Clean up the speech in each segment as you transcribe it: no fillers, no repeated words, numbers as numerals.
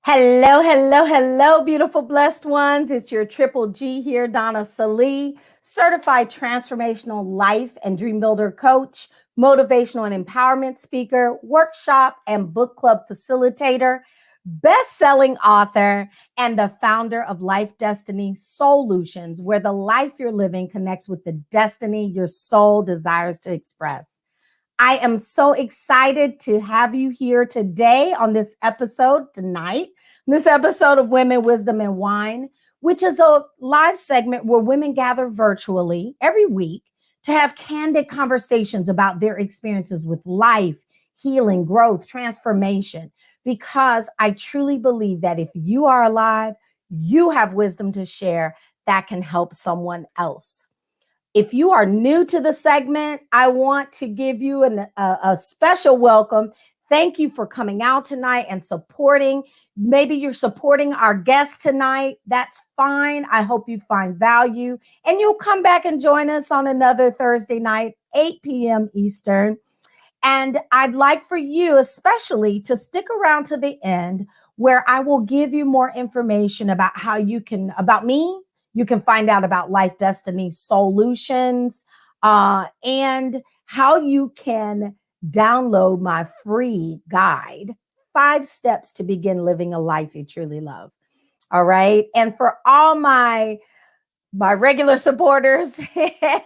Hello, hello, hello, beautiful blessed ones. It's your Triple G here, Donna Salee, certified transformational life and dream builder coach, motivational and empowerment speaker, workshop and book club facilitator, best-selling author, and the founder of Life Destiny Solutions, where the life you're living connects with the destiny your soul desires to express. I am so excited to have you here today on this episode tonight, this episode of Women, Wisdom, and Wine, which is a live segment where women gather virtually every week to have candid conversations about their experiences with life, healing, growth, transformation, because I truly believe that if you are alive, you have wisdom to share that can help someone else. If you are new to the segment, I want to give you a special welcome. Thank you for coming out tonight and supporting. Maybe you're supporting our guest tonight. That's fine. I hope you find value and you'll come back and join us on another Thursday night, 8 p.m. Eastern. And I'd like for you especially to stick around to the end where I will give you more information about how you can, about me. You can find out about Life Destiny Solutions and how you can download my free guide, 5 Steps to Begin Living a Life You Truly Love. All right. And for all my regular supporters,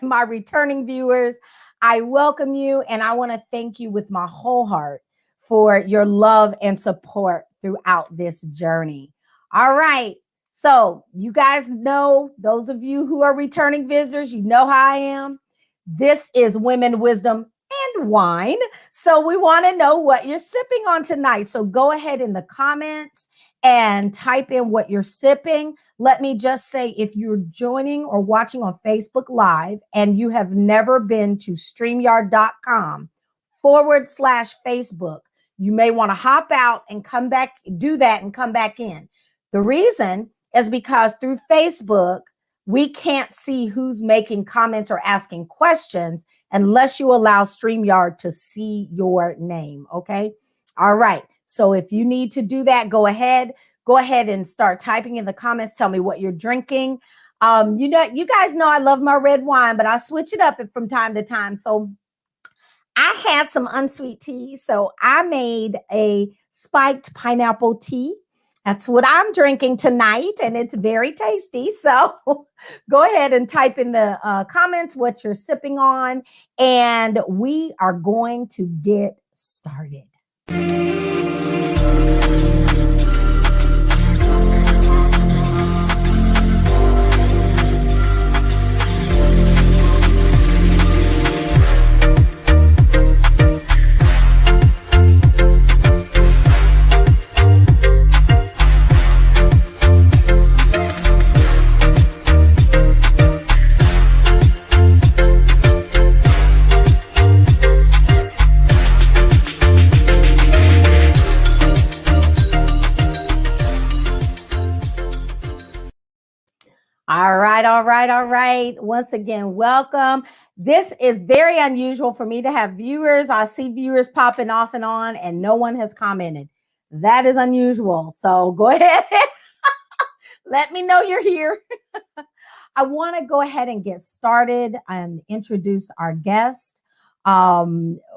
my returning viewers, I welcome you and I want to thank you with my whole heart for your love and support throughout this journey. All right. So you guys know, those of you who are returning visitors, you know how I am. This is Women, Wisdom, and Wine. So we want to know what you're sipping on tonight. So go ahead in the comments and type in what you're sipping. Let me just say, if you're joining or watching on Facebook Live and you have never been to StreamYard.com/Facebook, you may want to hop out and come back, do that and come back in. The reason is because through Facebook, we can't see who's making comments or asking questions unless you allow StreamYard to see your name, okay? All right. So if you need to do that, go ahead and start typing in the comments. Tell me what you're drinking. You guys know I love my red wine, but I switch it up from time to time. So I had some unsweet tea. So I made a spiked pineapple tea. That's what I'm drinking tonight, and it's very tasty. So go ahead and type in the comments what you're sipping on, and we are going to get started. All right. Once again, welcome. This is very unusual for me to have viewers. I see viewers popping off and on, and no one has commented. That is unusual. So go ahead. Let me know you're here. I want to go ahead and get started and introduce our guest.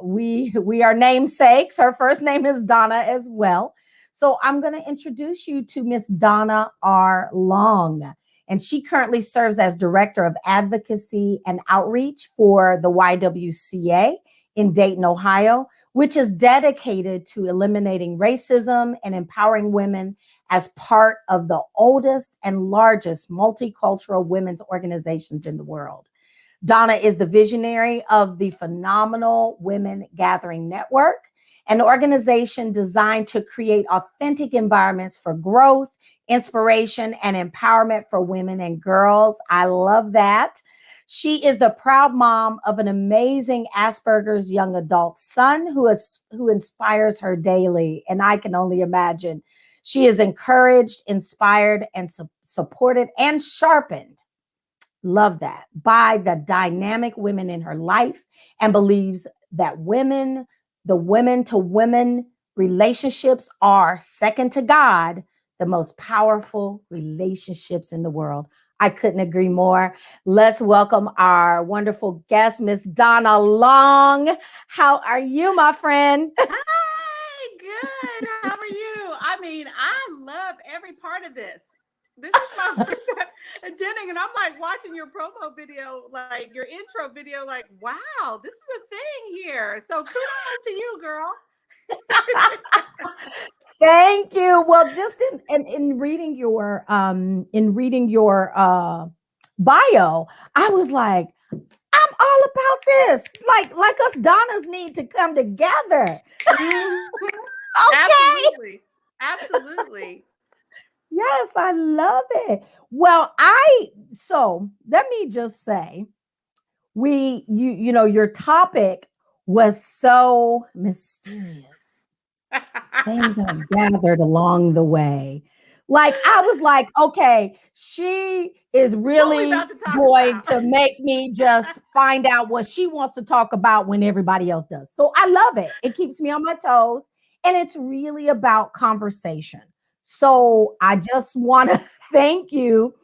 We are namesakes. Her first name is Donna as well. So I'm going to introduce you to Miss Donna R. Long. And she currently serves as Director of Advocacy and Outreach for the YWCA in Dayton, Ohio, which is dedicated to eliminating racism and empowering women as part of the oldest and largest multicultural women's organizations in the world. Donna is the visionary of the Phenomenal Women Gathering Network, an organization designed to create authentic environments for growth, inspiration, and empowerment for women and girls. I love that. She is the proud mom of an amazing Asperger's young adult son who inspires her daily. And I can only imagine. She is encouraged, inspired, and supported and sharpened. Love that. By the dynamic women in her life, and believes that the women to women Relationships are, second to God, the most powerful relationships in the world. I couldn't agree more. Let's welcome our wonderful guest, Miss Donna Long. How are you, my friend? Hi, good. How are you? I mean, I love every part of this. This is my first time attending, and I'm like watching your promo video, like your intro video, like, wow, this is a thing here. So kudos to you, girl. Thank you. Well, just in reading your bio, I was like, I'm all about this. Like us Donnas need to come together. Mhm. Okay. Absolutely. Absolutely. Yes, I love it. Well, I so let me just say, your topic was so mysterious. Things have gathered along the way. Like I was like, okay, she is What we really about to talk going about? to make me just find out what she wants to talk about when everybody else does. So I love it. It keeps me on my toes and it's really about conversation. So I just want to thank you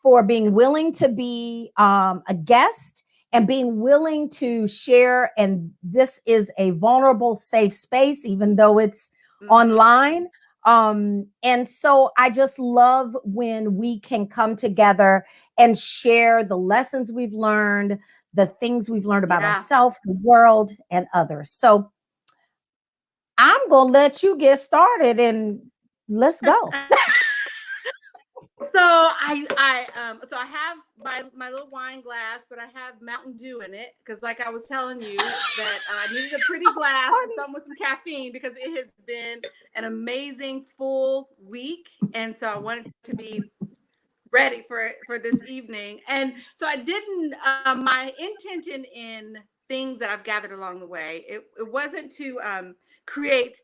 for being willing to be a guest and being willing to share. And this is a vulnerable, safe space, even though it's Mhm. online. And so I just love when we can come together and share the lessons we've learned, the things we've learned about Yeah. ourselves, the world, and others. So I'm going to let you get started and let's go. So I have my little wine glass, but I have Mountain Dew in it because, like I was telling you, that I needed a pretty glass with Funny. something with some caffeine because it has been an amazing full week, and so I wanted to be ready for this evening. And so I didn't. My intention in things that I've gathered along the way, it wasn't to create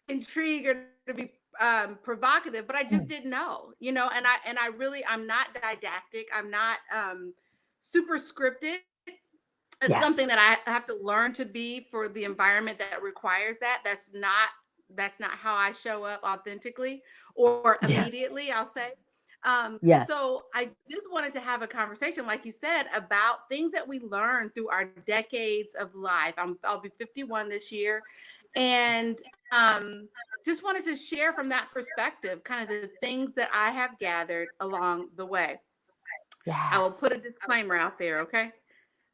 intrigue or to be provocative, but I just Mm. didn't know, and I really, I'm not didactic. I'm not super scripted. It's Yes. something that I have to learn to be for the environment that requires that. That's not how I show up authentically or Yes. immediately, I'll say. Yes. So I just wanted to have a conversation, like you said, about things that we learn through our decades of life. I'll be 51 this year, and just wanted to share from that perspective, kind of the things that I have gathered along the way. I will put Yes. a disclaimer out there, okay?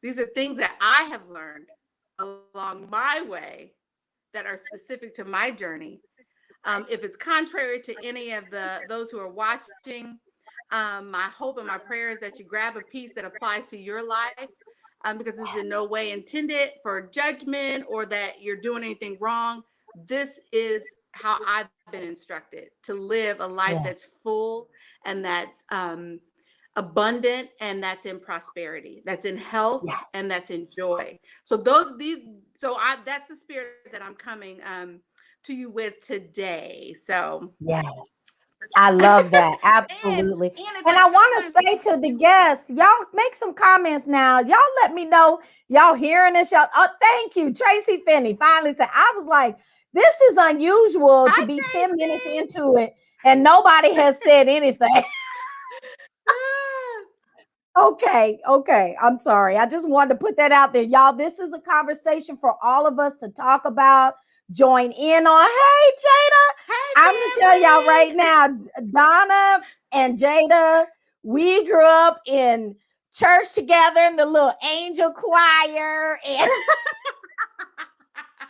These are things that I have learned along my way that are specific to my journey. If it's contrary to any of the those who are watching, my hope and my prayer is that you grab a piece that applies to your life, because this is in no way intended for judgment or that you're doing anything wrong. This is how I've been instructed to live a life Yes. that's full and that's abundant and that's in prosperity, that's in health Yes. and that's in joy. So those these so I that's the spirit that I'm coming to you with today. So Yes. I love that. and Absolutely. it's And like I want to sometimes say to the guests, y'all make some comments now. Y'all let me know y'all hearing this. Y'all, oh, thank you. Tracy Finney finally said, I was like, this is unusual hi to be 10 minutes Tracy. into it and nobody has said anything. Okay, okay. I'm sorry. I just wanted to put that out there. Y'all, this is a conversation for all of us to talk about, join in on. Hey, Jada, Hey I'm going to tell y'all right family. now, Donna and Jada, we grew up in church together in the little angel choir. And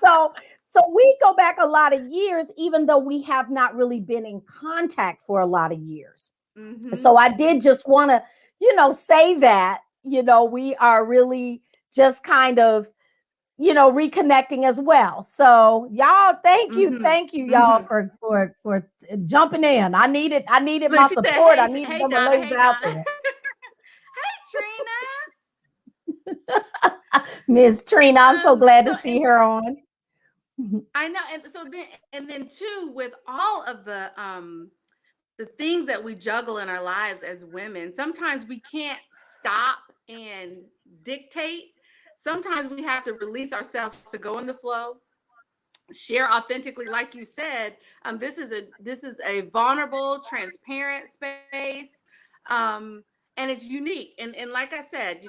so, so we go back a lot of years, even though we have not really been in contact for a lot of years. Mm-hmm. So I did just want to, say that, we are really just kind of, reconnecting as well. So y'all, Mm-hmm. thank you, y'all, Mm-hmm. for jumping in. I needed Look, my she said, support. I needed hey them Donna, ladies hey out Donna. there. Hey Trina. Miss Trina, I'm so glad So to see and her on. I know, and then too, with all of the things that we juggle in our lives as women, sometimes we can't stop and dictate. Sometimes we have to release ourselves to go in the flow, share authentically, like you said. This is a vulnerable, transparent space, and it's unique. And like I said,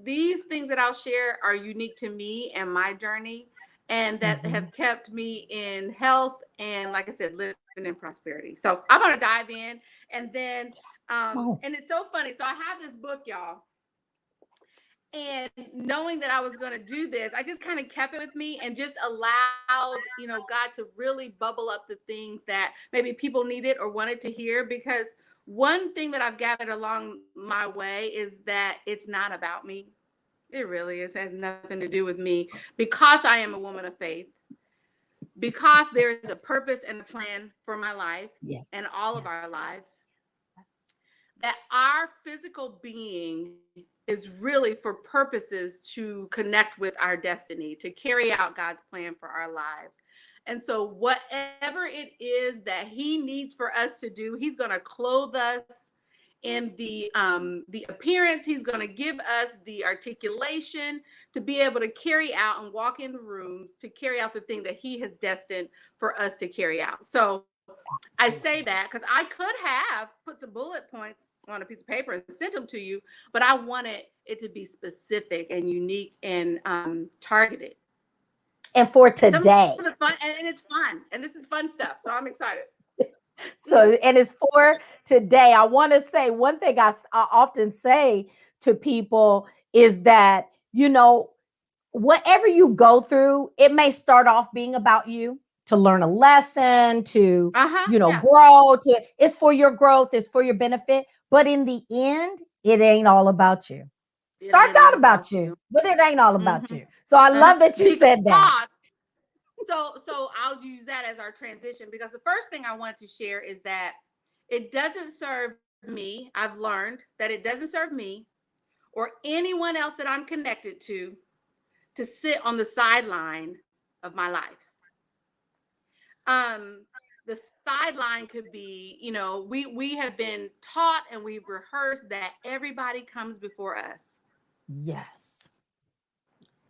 these things that I'll share are unique to me and my journey, and that Mhm. have kept me in health and, like I said, living in prosperity. So I'm gonna dive in, and then Oh, and it's so funny. So I have this book, y'all, and knowing that I was going to do this, I just kind of kept it with me and just allowed, God to really bubble up the things that maybe people needed or wanted to hear. Because one thing that I've gathered along my way is that it's not about me. It really is. It has nothing to do with me, because I am a woman of faith, because there is a purpose and a plan for my life yes, and all of yes. our lives, that our physical being is really for purposes to connect with our destiny, to carry out God's plan for our lives. And so whatever it is that he needs for us to do, he's going to clothe us in the appearance. He's going to give us the articulation to be able to carry out and walk in the rooms to carry out the thing that he has destined for us to carry out. So I say Absolutely. that because I could have put some bullet points on a piece of paper and sent them to you, but I wanted it to be specific and unique and targeted. And for And some of the today. fun, and it's fun, and this is fun stuff. So I'm excited. So, Mm, and it's for today. I want to say one thing I often say to people is that, whatever you go through, it may start off being about you to learn a lesson, to, yeah, grow, it's for your growth, it's for your benefit. But in the end, it ain't all about you. it Starts ain't all out about about you, you. but it ain't all about Hmm. you. So I love that you Because said that. so I'll use that as our transition, because the first thing I want to share is that it doesn't serve me. I've learned that it doesn't serve me or anyone else that I'm connected to sit on the sideline of my life. Um, the sideline could be, we have been taught and we've rehearsed that everybody comes before us. Yes.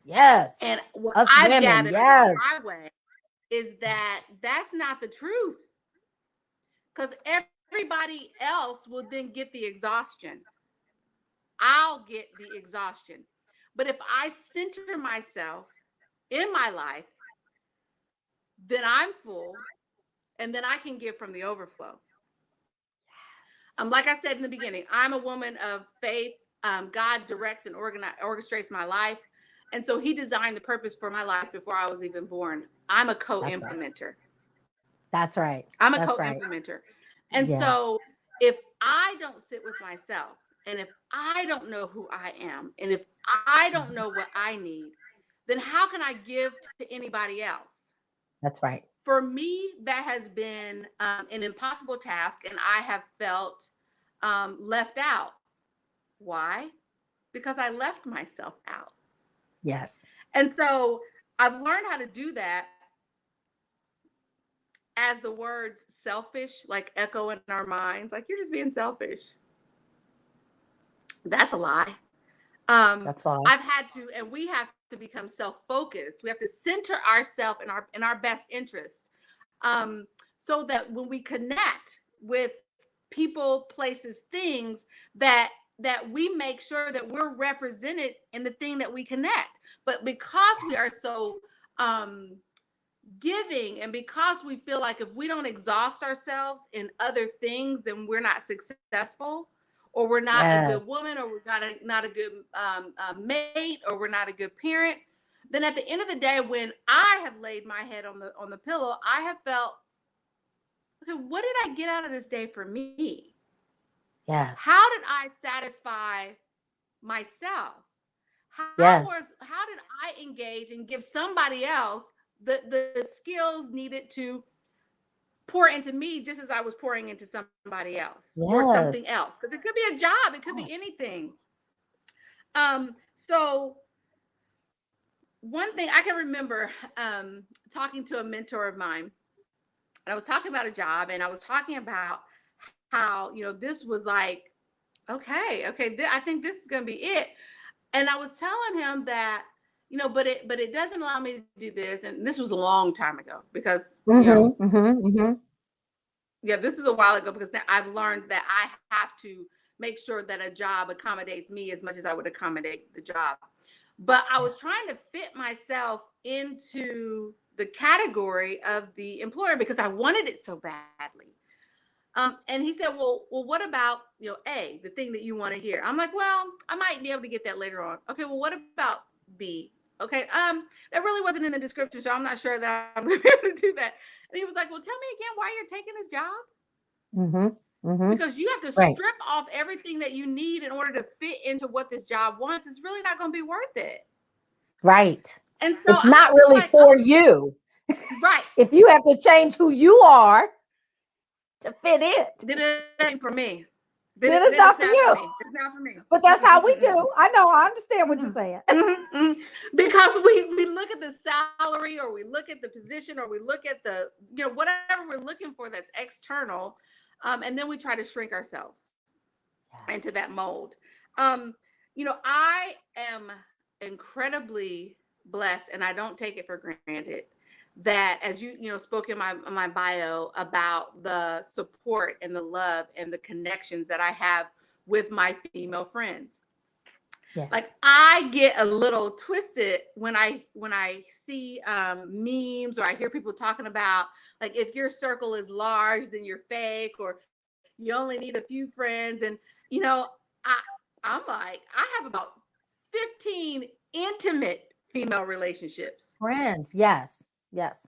Yes. And what Us I've women. gathered along Yes. my way is that that's not the truth, because everybody else will then get the exhaustion. I'll get the exhaustion. But if I center myself in my life, then I'm full, and then I can give from the overflow. Like I said in the beginning, I'm a woman of faith. God directs and orchestrates my life. And so he designed the purpose for my life before I was even born. I'm a That's right. co-implementer. That's right. I'm a That's right. co-implementer. And Yes. so if I don't sit with myself, and if I don't know who I am, and if I don't know what I need, then how can I give to anybody else? That's right. For me, that has been an impossible task, and I have felt left out. Why? Because I left myself out. Yes. And so I've learned how to do that as the words selfish like echo in our minds, like you're just being selfish. That's a lie. That's all. I've had to, and we have to become self-focused. We have to center ourselves in our best interest, um, so that when we connect with people, places, things, that we make sure that we're represented in the thing that we connect. But because we are so um, giving, and because we feel like if we don't exhaust ourselves in other things, then we're not successful, or we're not a good Yes. woman, or we're not a good mate, or we're not a good parent, then at the end of the day, when I have laid my head on the pillow, I have felt, okay, what did I get out of this day for me? Yes. How did I satisfy myself? Yes. How did I engage and give somebody else the skills needed to pour into me, just as I was pouring into somebody else or something Yes. else? Because it could be a job, it could be Yes. anything. So one thing I can remember, talking to a mentor of mine, and I was talking about a job, and I was talking about how, this was like, okay, I think this is going to be it. And I was telling him that, but it doesn't allow me to do this. And this was a long time ago because, yeah, this is a while ago because now I've learned that I have to make sure that a job accommodates me as much as I would accommodate the job. But I was Yes. trying to fit myself into the category of the employer because I wanted it so badly. And he said, well, what about, A, the thing that you want to hear? I'm like, well, I might be able to get that later on. Okay, well, what about B? Okay, that really wasn't in the description, so I'm not sure that I'm gonna be able to do that. And he was like, well, tell me again why you're taking this job. Because you have to Right. strip off everything that you need in order to fit into what this job wants. It's really not going to be worth it. Right. And so It's I not was just really like, for you. right. If you have to change who you are to fit it, Then it ain't for me. then it's not for you. It's not for me. But that's how we do. I know. I understand what you're saying. Because we look at the salary, or we look at the position, or we look at the, whatever we're looking for that's external. And then we try to shrink ourselves into that mold. I am incredibly blessed, and I don't take it for granted that, as you spoke in my bio about the support and the love and the connections that I have with my female friends. Yes. Like, I get a little twisted when I see memes, or I hear people talking about, like, if your circle is large, then you're fake, or you only need a few friends. And I I'm like, I have about 15 intimate female relationships, Friends. Yes. Yes.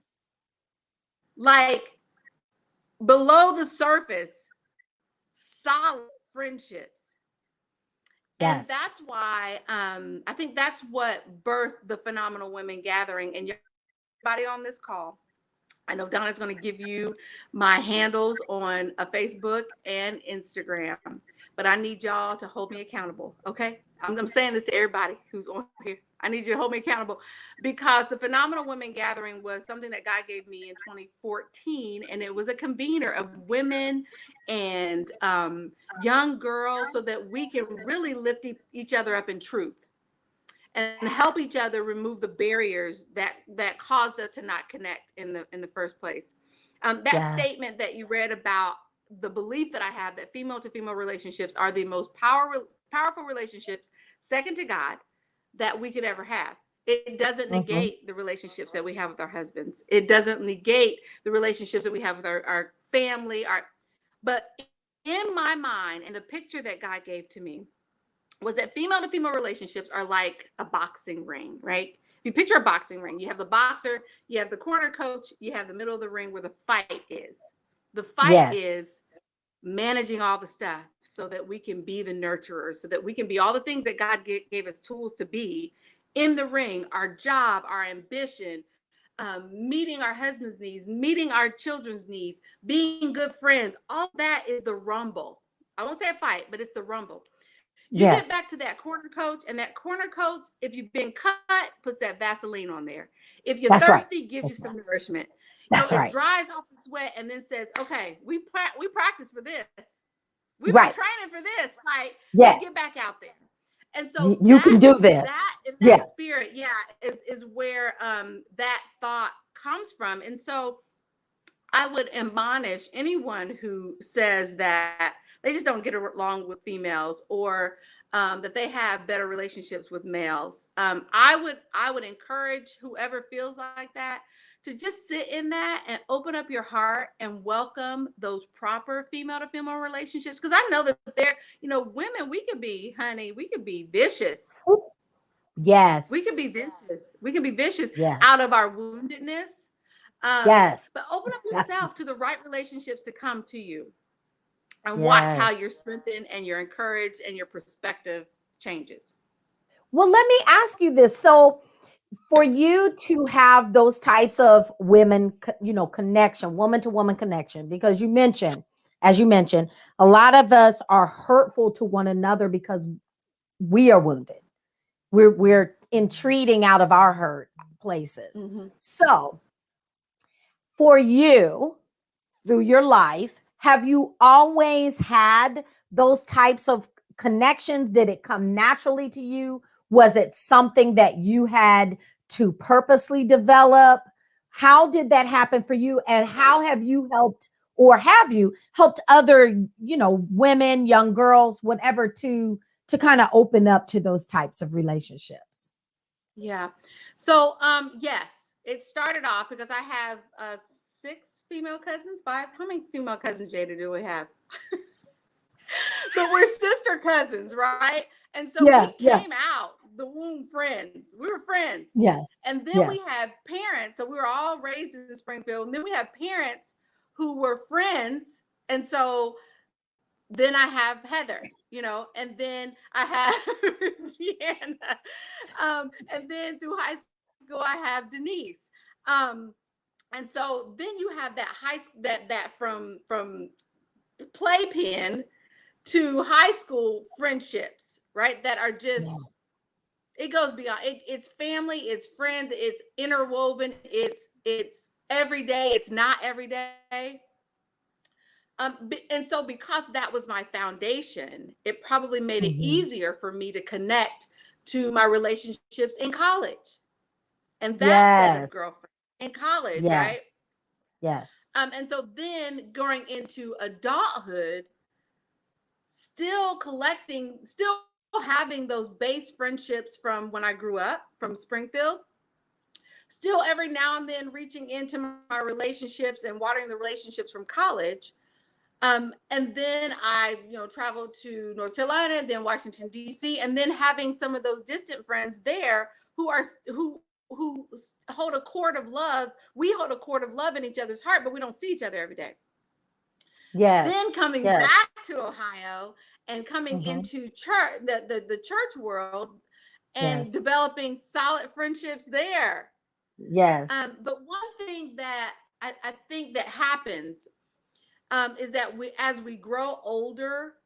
like, below the surface, solid friendships. And Yes. that's why I think that's what birthed the Phenomenal Women Gathering. And everybody on this call, I know Donna's going to give you my handles on a Facebook and Instagram, but I need y'all to hold me accountable. Okay. I'm saying this to everybody who's on here. I need you to hold me accountable, because the Phenomenal Women Gathering was something that God gave me in 2014. And it was a convener of women and young girls, so that we can really lift each other up in truth and help each other remove the barriers that caused us to not connect in the first place. That statement that you read about the belief that I have, that female to female relationships are the most powerful relationships, second to God, that we could ever have. It doesn't negate the relationships that we have with our husbands. It doesn't negate the relationships that we have with our family. But in my mind, and the picture that God gave to me, was that female to female relationships are like a boxing ring, right? If you picture a boxing ring, you have the boxer, you have the corner coach, you have the middle of the ring where the fight is. The fight is managing all the stuff so that we can be the nurturers, so that we can be all the things that God gave us tools to be in the ring: our job, our ambition, meeting our husband's needs, meeting our children's needs, being good friends. All that is the rumble. I won't say a fight, but it's the rumble. You get back to that corner coach, and that corner coach, if you've been cut, puts that Vaseline on there. If you're thirsty, gives you some nourishment. It dries off the sweat and then says, okay, we practice for this. We've been training for this, right? Now get back out there. And so you can do this. That spirit, is where that thought comes from. And so I would admonish anyone who says that they just don't get along with females, or that they have better relationships with males. I would encourage whoever feels like that to just sit in that and open up your heart and welcome those proper female to female relationships. Because I know that women, we could be vicious. Yes. We can be vicious. We can be vicious Yes. out of our woundedness. Yes. But open up yourself to the right relationships to come to you, and watch how you're strengthened and you're encouraged and your perspective changes. Well, let me ask you this. So, for you to have those types of women, connection, woman to woman connection, because as you mentioned, a lot of us are hurtful to one another because we are wounded. We're entreating out of our hurt places. So, for you, through your life, have you always had those types of connections? Did it come naturally to you? Was it something that you had to purposely develop? How did that happen for you? And how have you helped, or have you helped other, women, young girls, whatever, to kind of open up to those types of relationships? Yeah. So, yes, it started off because I have six female cousins, five. How many female cousins, Jada, do we have? But we're sister cousins, right? And so Yeah, we yeah, came out the womb friends. We were friends. yes, And then yes. we had parents. So we were all raised in Springfield. And then we had parents who were friends. And so then I have Heather, and then I have Deanna. And then through high school, I have Denise. Um, and so then you have that high that from playpen to high school friendships, right? That are just, Yes. it goes beyond it's family, it's friends, it's interwoven, it's every day, it's not every day. And so because that was my foundation, it probably made it Mhm. easier for me to connect to my relationships in college and that set of Yes, girlfriends in college, right? yes, yes. And so then going into adulthood, still having those base friendships from when I grew up from Springfield, still every now and then reaching into my relationships and watering the relationships from college. And then I, traveled to North Carolina, then Washington, D.C., and then having some of those distant friends there who hold a cord of love. We hold a cord of love in each other's heart, but we don't see each other every day. Then Yes, coming yes. back to Ohio and coming Mhm. into church, the church world, and Yes, developing solid friendships there. yes. But one thing that I think that happens, is that as we grow older,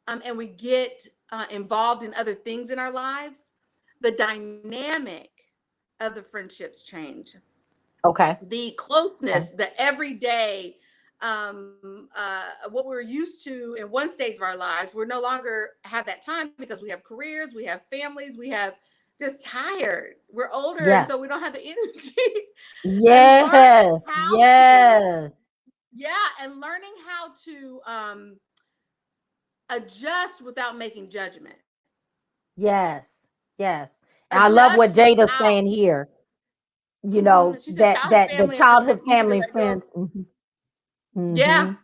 and we get involved in other things in our lives, the dynamic of the friendships change. Okay, The okay. closeness, the everyday, what we're used to in one stage of our lives, we're no longer have that time because we have careers, we have families, we have just tired. We're older, and so Yes. we don't have the energy. And learning Yes, how to, yes, yeah, and learning how to adjust without making judgment. yes, yes. And I love what Adjust Jada's without, saying here, she said, that childhood the family and childhood friends easy to family let go. friends. Mhm, Yeah, mhm.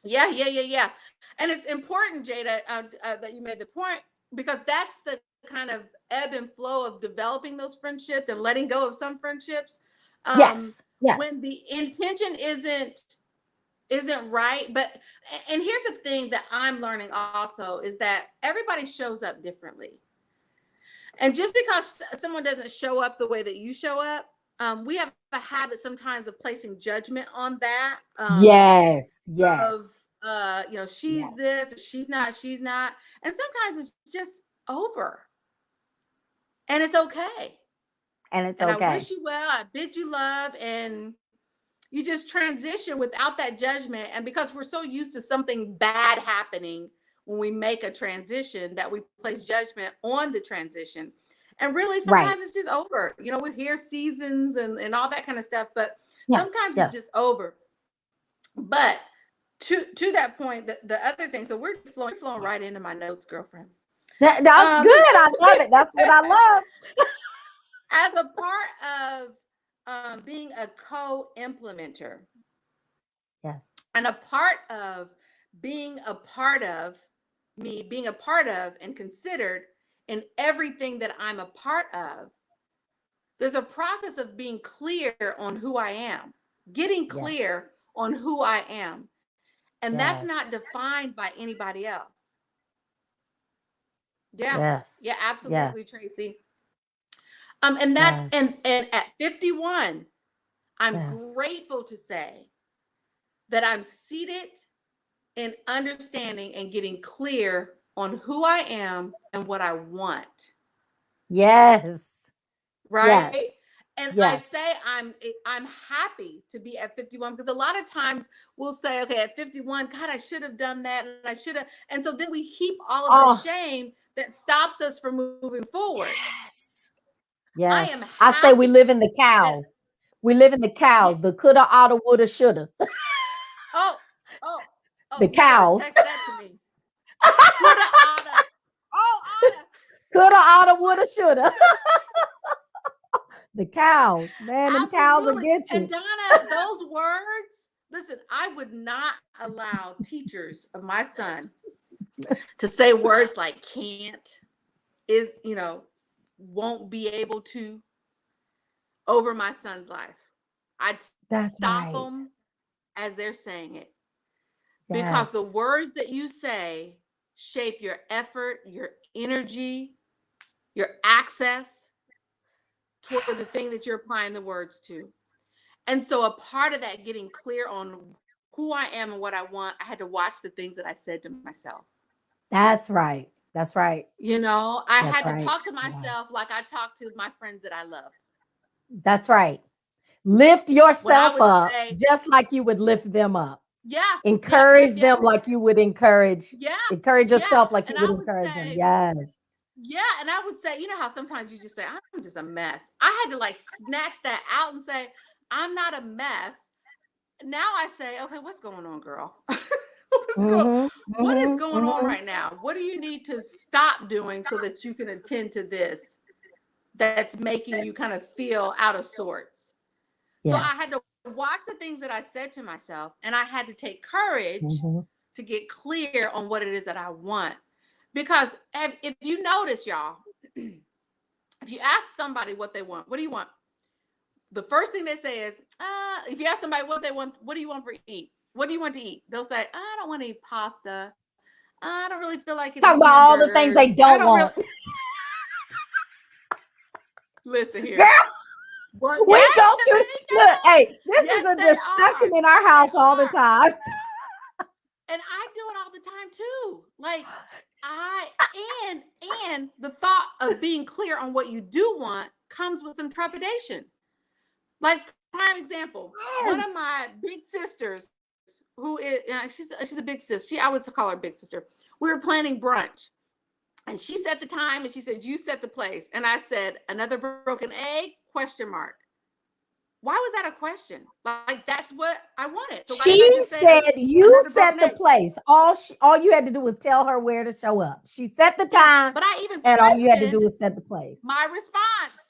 yeah. And it's important, Jada, that you made the point, because that's the kind of ebb and flow of developing those friendships and letting go of some friendships, um, Yes, yes. when the intention isn't right. But and here's the thing that I'm learning also is that everybody shows up differently. And just because someone doesn't show up the way that you show up, we have a habit sometimes of placing judgment on that. Yes, Of yes, she's yes. this, or she's not, and sometimes it's just over, and it's okay. And it's And I okay. wish you well. I bid you love, and you just transition without that judgment. And because we're so used to something bad happening when we make a transition, that we place judgment on the transition. And really, Right. sometimes it's just over. We hear seasons and all that kind of stuff, but Yes, sometimes it's yes. just over. But to that point, the other thing, so we're just flowing right into my notes, girlfriend. That's Um, good. I love it. That's what I love. as a part of being a co-implementer, Yes, and a part of being a part of me being a part of and considered in everything that I'm a part of, there's a process of being clear on who I am, getting yes, clear on who I am. And that's not yes, defined by anybody else. Yeah. yes, Yeah, absolutely, yes, Tracy. And that's yes, and at 51, I'm yes, grateful to say that I'm seated in understanding and getting clear on who I am and what I want. yes, Right. yes, And I yes. say I'm happy to be at 51, because a lot of times we'll say, okay, at 51, God, I should have done that, and I should have. And so then we heap all of the Oh, shame that stops us from moving forward. Yes. I Yes. am I say we happy live in the that cows. We live in the yeah, cows. The coulda, oughta, woulda, shoulda. oh, oh, oh, The you better cows. text that to me. Coulda, oughta. Oh, oughta. Coulda, oughta, woulda, shoulda. The cows. Man, them cows will Absolutely. get And you. Donna, those words, listen, I would not allow teachers of my son to say words like can't, is, won't be able to over my son's life. I'd That's stop right. them as they're saying it because the Yes. words that you say shape your effort, your energy, your access toward the thing that you're applying the words to. And so a part of that getting clear on who I am and what I want, I had to watch the things that I said to myself. That's right. That's right. I That's had to right. talk to Yes. myself like I talk to my friends that I love. That's right. Lift When I yourself would up say, just like you would lift them up. yeah, yep, yep, Encourage yep, them like you would yeah, encourage yeah. yourself like you And would I would encourage them. say, Yes. yeah, and I would say, you know how sometimes you just say, I'm just a mess. I had to like snatch that out and say, I'm not a mess. Now I say, okay, what's going on, girl? Mm-hmm. What is Mm-hmm. going on Mm-hmm. right now? What do you need to stop doing so that you can attend to this that's making you kind of feel out of sorts? So I had Yes. to watch the things that I said to myself, and I had to take courage Mm-hmm. to get clear on what it is that I want. Because if you notice, y'all, if you ask somebody what they want, what do you want? The first thing they say is, if you ask somebody what they want, what do you want for eat? What do you want to eat? They'll say, I don't want to eat pasta. I don't really feel like Talk eating about all the things they hamburgers. I don't don't really want. listen Girl, here. Well, we yes, go through. Tamika. Look, hey, this is Yes, a they discussion are. in our They house all the are. time. And I do it all the time too. Like I and the thought of being clear on what you do want comes with some trepidation. Like prime example, one Yes. of my big sisters, who is she's a big sister. I always call her big sister. We were planning brunch, and she set the time, and she said, "You set the place." And I said, "Another broken egg?" Question mark. Why was that a question? Like that's what I wanted. So why didn't I She just say said you another set broken the egg? place. All you had to do was tell her where to show up. She set the Yeah, time, but I even and all you had to do questioned was set the place. my response.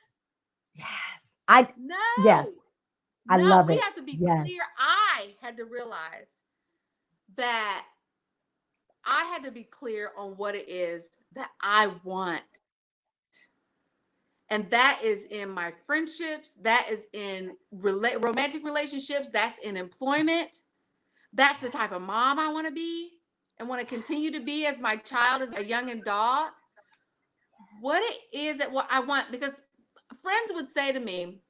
Yes. No, Yes. I no, love we it. have to be Yes. clear. I had to realize that I had to be clear on what it is that I want. And that is in my friendships, that is in romantic relationships, that's in employment. That's the type of mom I want to be and want to continue to be as my child is a young adult. What it is that what I want, because friends would say to me,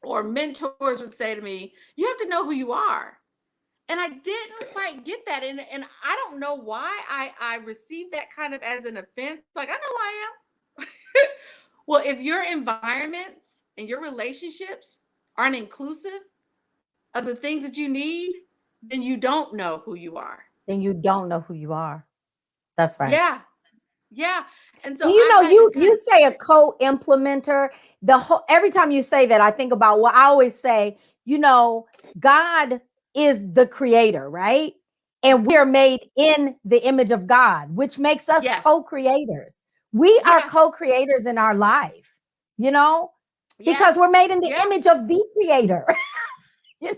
or mentors would say to me, you have to know who you are. And I didn't quite get that. And I don't know why I received that kind of as an offense. Like, I know who I am. Well, if your environments and your relationships aren't inclusive of the things that you need, then you don't know who you are. Then you don't know who you are. That's right. Yeah. Yeah. And so And I had to kind you of say a sit. co-implementer. The whole every time you say that, I think about what I always say, God is the creator, right? And we are Mhm. made in the image of God, which makes us Yes. co-creators. We are Yes. co-creators in our life, you know, Yeah. because we're made in the Yeah. image of the creator.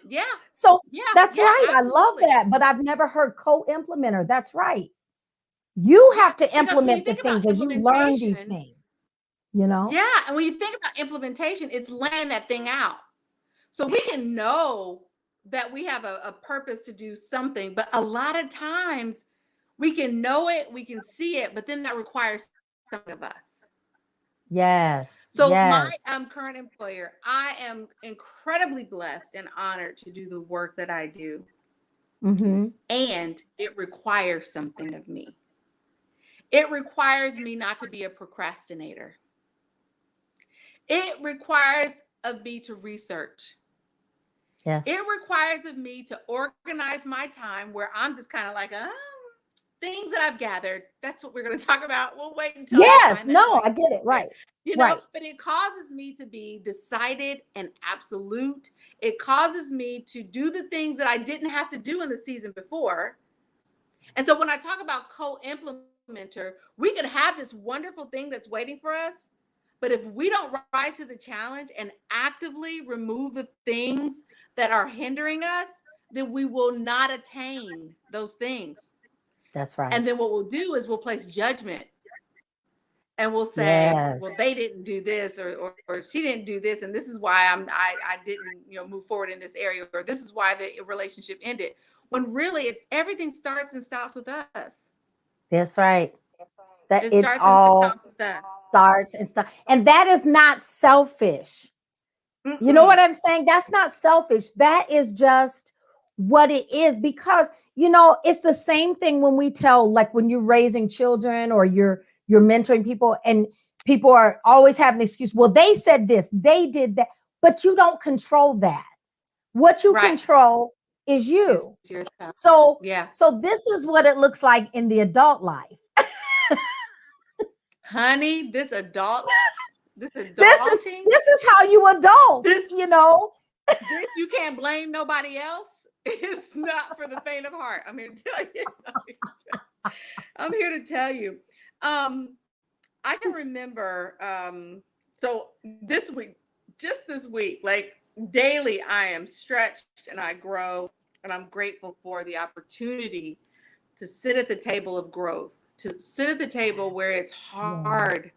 Yeah. So Yeah. that's Yeah. right. I love Absolutely. that. But I've never heard co-implementer. That's right. You Yeah. have to Because when you implement the think about things as you learn these implementation, things, you know? yeah. And when you think about implementation, it's laying that thing out. So we can Yes. know that we have a purpose to do something, but a lot of times we can know it, we can see it, but then that requires something of us. Yes. So my Yes. current employer, I am incredibly blessed and honored to do the work that I do. Mm-hmm. And it requires something of me. It requires me not to be a procrastinator. It requires of me to research. Yes. It requires of me to organize my time where I'm just kind of like, things that I've gathered, that's what we're going to talk about. We'll wait until Yes, I find that no, point. I get it. Right. You know, Right. but it causes me to be decided and absolute. It causes me to do the things that I didn't have to do in the season before. And so when I talk about co-implementer, we could have this wonderful thing that's waiting for us. But if we don't rise to the challenge and actively remove the things that are hindering us, then we will not attain those things. That's right. And then what we'll do is we'll place judgment. And we'll say, Yes. well, they didn't do this, or she didn't do this, and this is why I didn't, move forward in this area, or this is why the relationship ended. When really it's everything starts and stops with us. That's right. That It it starts and all stops with us. starts and stuff. And that is not selfish. You know what I'm saying? That's not selfish. That is just what it is, because it's the same thing when we tell, like when you're raising children or you're mentoring people, and people are always having an excuse. Well, they said this, they did that, but you don't control that. What you Right. control is you. It's yourself. So Yeah. so this is what it looks like in the adult life. Honey, this adulting. This is how you adult. This you can't blame nobody else. It's not for the faint of heart. I'm here to tell you. I'm here to tell you. I can remember. So this week, like daily, I am stretched and I grow, and I'm grateful for the opportunity to sit at the table of growth, to sit at the table where it's hard.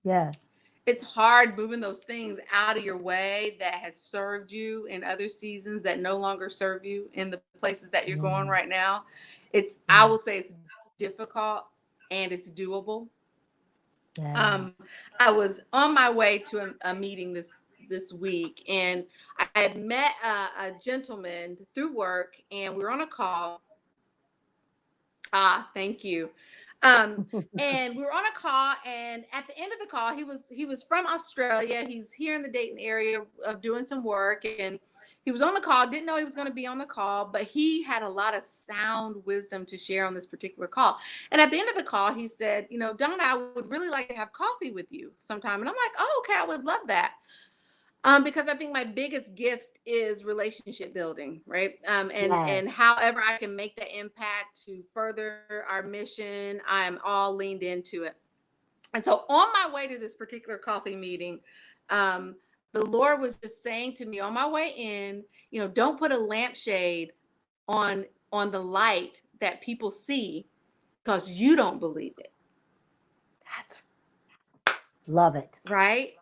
Yes. It's hard moving those things out of your way that has served you in other seasons that no longer serve you in the places that you're going right now. I will say it's difficult and it's doable. Yes. I was on my way to a meeting this week, and I had met a gentleman through work, and we were on a call. Thank you. And we were on a call, and at the end of the call, he was from Australia. He's here in the Dayton area of doing some work, and he was on the call. Didn't know he was going to be on the call, but he had a lot of sound wisdom to share on this particular call. And at the end of the call, he said, Donna, I would really like to have coffee with you sometime. And I'm like, oh, okay, I would love that. Because I think my biggest gift is relationship building, right? And however I can make that impact to further our mission, I am all leaned into it. And so on my way to this particular coffee meeting, the Lord was just saying to me on my way in, don't put a lampshade on the light that people see, because you don't believe it. Love it. Right?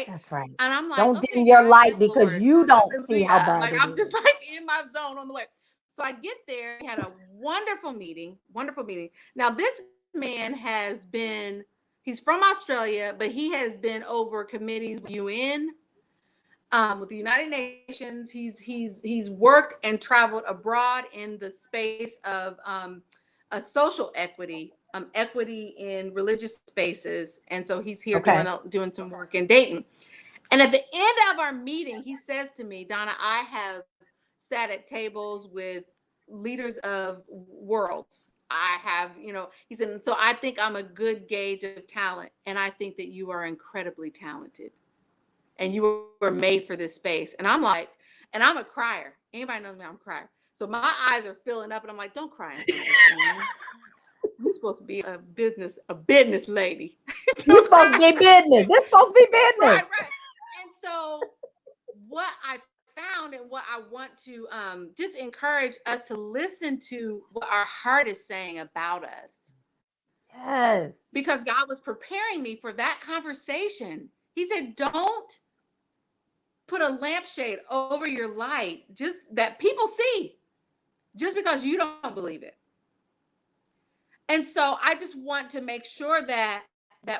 That's right. And I'm like, don't dim your light because Lord, you don't see how bad like it I'm is. just like in my zone on the way. So I get there, had a wonderful meeting. Now this man he's from Australia, but he has been over committees with UN, with the United Nations. He's worked and traveled abroad in the space of a social equity in religious spaces. And so he's here doing some work in Dayton. And at the end of our meeting, he says to me, Donna, I have sat at tables with leaders of worlds. I have, he said, so I think I'm a good gauge of talent. And I think that you are incredibly talented and you were made for this space. And I'm like, and I'm a crier. Anybody knows me, I'm a crier. So my eyes are filling up and I'm like, don't cry. You're supposed to be a business lady. You're supposed to be business. This is supposed to be business. Right. And so what I found, and what I want to just encourage us to listen to what our heart is saying about us. Yes. Because God was preparing me for that conversation. He said, don't put a lampshade over your light just that people see, just because you don't believe it. And so I just want to make sure that